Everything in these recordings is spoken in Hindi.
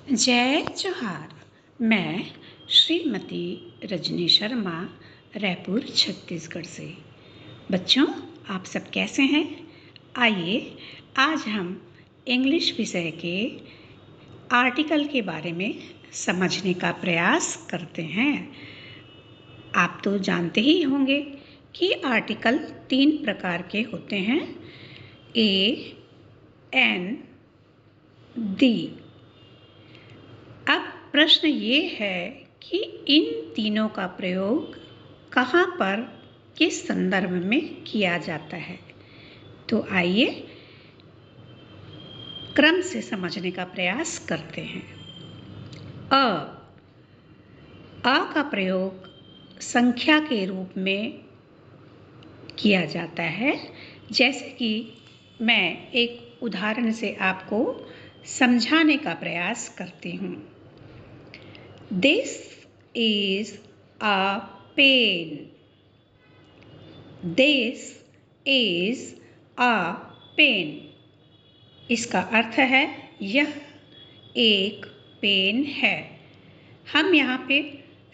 जय जोहार। मैं श्रीमती रजनी शर्मा रायपुर छत्तीसगढ़ से। बच्चों, आप सब कैसे हैं? आइए आज हम इंग्लिश विषय के आर्टिकल के बारे में समझने का प्रयास करते हैं। आप तो जानते ही होंगे कि आर्टिकल 3 प्रकार के होते हैं, ए, एन, दी। अब प्रश्न ये है कि इन तीनों का प्रयोग कहाँ पर, किस संदर्भ में किया जाता है। तो आइए क्रम से समझने का प्रयास करते हैं। अ का प्रयोग संख्या के रूप में किया जाता है। जैसे कि मैं एक उदाहरण से आपको समझाने का प्रयास करती हूँ। This is a pen. This is a pen. इसका अर्थ है यह एक पेन है। हम यहाँ पे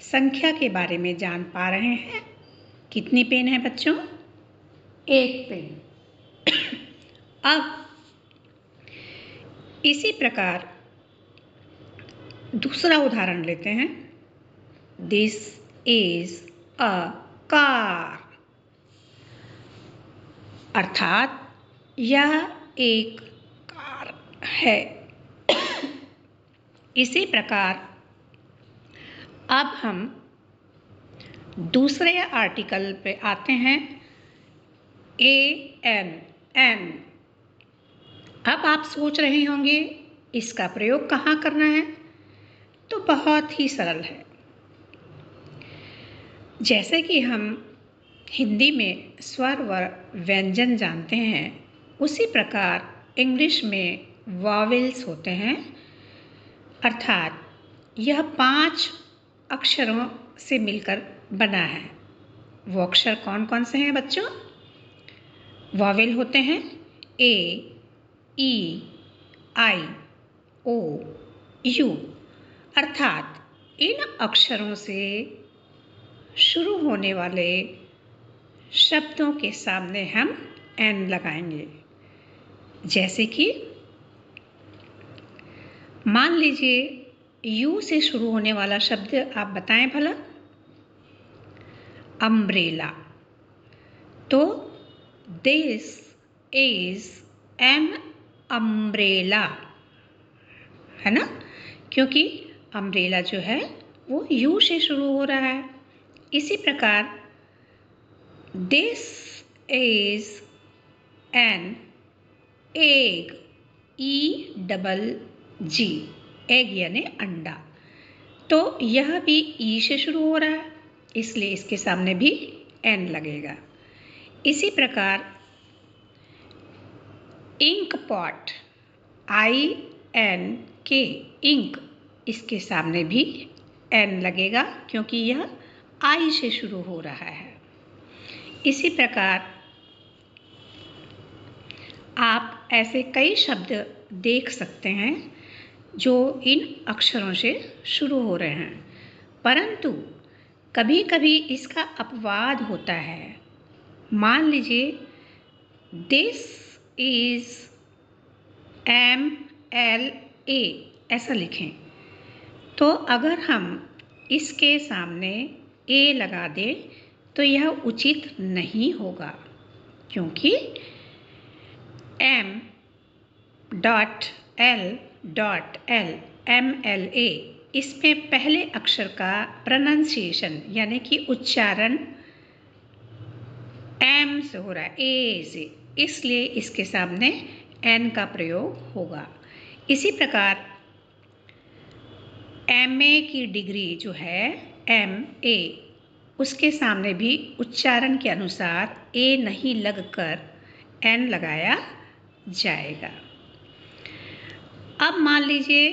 संख्या के बारे में जान पा रहे हैं। कितनी पेन है बच्चों? एक पेन। अब इसी प्रकार दूसरा उदाहरण लेते हैं। This is a car. अर्थात यह एक कार है। इसी प्रकार अब हम दूसरे आर्टिकल पे आते हैं, एन। अब आप सोच रहे होंगे इसका प्रयोग कहाँ करना है। तो बहुत ही सरल है। जैसे कि हम हिंदी में स्वर व व्यंजन जानते हैं, उसी प्रकार इंग्लिश में वॉवेल्स होते हैं। अर्थात यह 5 अक्षरों से मिलकर बना है। वो अक्षर कौन कौन से हैं बच्चों? वॉवेल होते हैं ए, ई, आई, ओ, यू। अर्थात इन अक्षरों से शुरू होने वाले शब्दों के सामने हम एन लगाएंगे। जैसे कि मान लीजिए यू से शुरू होने वाला शब्द आप बताएं भला। अम्ब्रेला। तो दिस इज एन अम्ब्रेला, है ना? क्योंकि अम्ब्रेला जो है वो यू से शुरू हो रहा है। इसी प्रकार this is an egg, EGG, egg यानी अंडा। तो यह भी ई से शुरू हो रहा है, इसलिए इसके सामने भी एन लगेगा। इसी प्रकार इंक पॉट, INK, इंक, इसके सामने भी एन लगेगा क्योंकि यह आई से शुरू हो रहा है। इसी प्रकार आप ऐसे कई शब्द देख सकते हैं जो इन अक्षरों से शुरू हो रहे हैं, परंतु कभी कभी इसका अपवाद होता है। मान लीजिए दिस इज MLA, ऐसा लिखें। तो अगर हम इसके सामने ए लगा दें तो यह उचित नहीं होगा, क्योंकि M.L.L, MLA, इसमें पहले अक्षर का प्रोनाउंसिएशन यानी कि उच्चारण एम से हो रहा है, ए से, इसलिए इसके सामने एन का प्रयोग होगा। इसी प्रकार MA की डिग्री जो है MA, उसके सामने भी उच्चारण के अनुसार ए नहीं लगकर एन लगाया जाएगा। अब मान लीजिए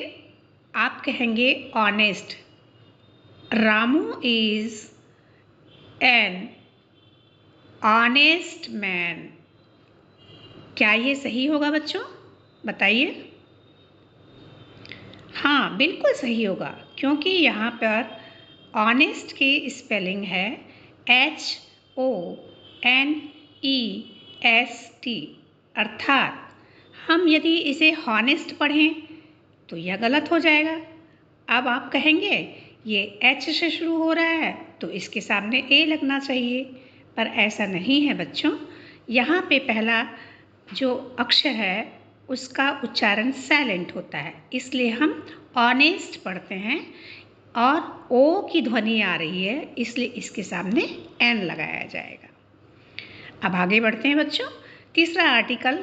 आप कहेंगे honest. Ramu is an honest man. क्या ये सही होगा बच्चों? बताइए। हाँ, बिल्कुल सही होगा, क्योंकि यहाँ पर ऑनेस्ट की स्पेलिंग है HONEST, अर्थात हम यदि इसे हॉनेस्ट पढ़ें तो यह गलत हो जाएगा। अब आप कहेंगे ये H से शुरू हो रहा है तो इसके सामने A लगना चाहिए, पर ऐसा नहीं है बच्चों। यहाँ पे पहला जो अक्षर है उसका उच्चारण साइलेंट होता है, इसलिए हम ऑनेस्ट पढ़ते हैं और ओ की ध्वनि आ रही है, इसलिए इसके सामने एन लगाया जाएगा। अब आगे बढ़ते हैं बच्चों। तीसरा आर्टिकल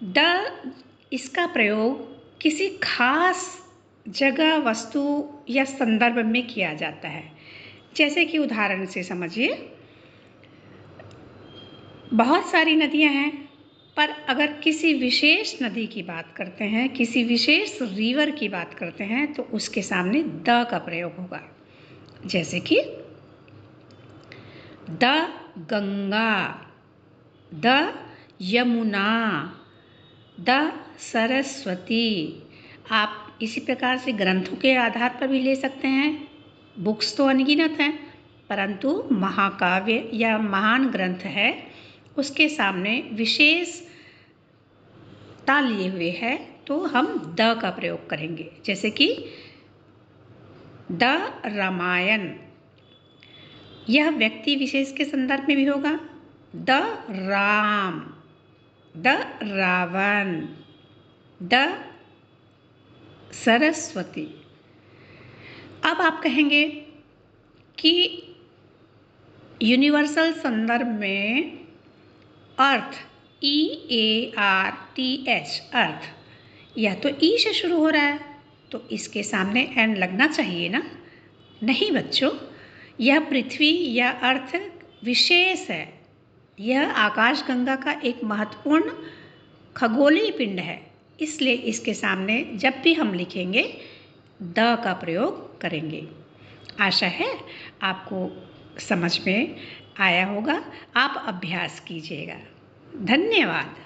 द इसका प्रयोग किसी खास जगह, वस्तु या संदर्भ में किया जाता है। जैसे कि उदाहरण से समझिए, बहुत सारी नदियां हैं, पर अगर किसी विशेष नदी की बात करते हैं, किसी विशेष रिवर की बात करते हैं, तो उसके सामने द का प्रयोग होगा। जैसे कि the Ganga, the Yamuna, the Saraswati. आप इसी प्रकार से ग्रंथों के आधार पर भी ले सकते हैं। बुक्स तो अनगिनत हैं, परंतु महाकाव्य या महान ग्रंथ है, उसके सामने विशेषता लिए हुए है तो हम द का प्रयोग करेंगे। जैसे कि द रामायण, यह व्यक्ति विशेष के संदर्भ में भी होगा। The Ram, the Ravana, the Saraswati. अब आप कहेंगे कि यूनिवर्सल संदर्भ में अर्थ EARTH, अर्थ, यह तो ई से शुरू हो रहा है तो इसके सामने एन लगना चाहिए ना। नहीं बच्चों, यह पृथ्वी या अर्थ विशेष है। यह आकाशगंगा का एक महत्वपूर्ण खगोलीय पिंड है, इसलिए इसके सामने जब भी हम लिखेंगे द का प्रयोग करेंगे। आशा है आपको समझ में आया होगा। आप अभ्यास कीजिएगा। धन्यवाद।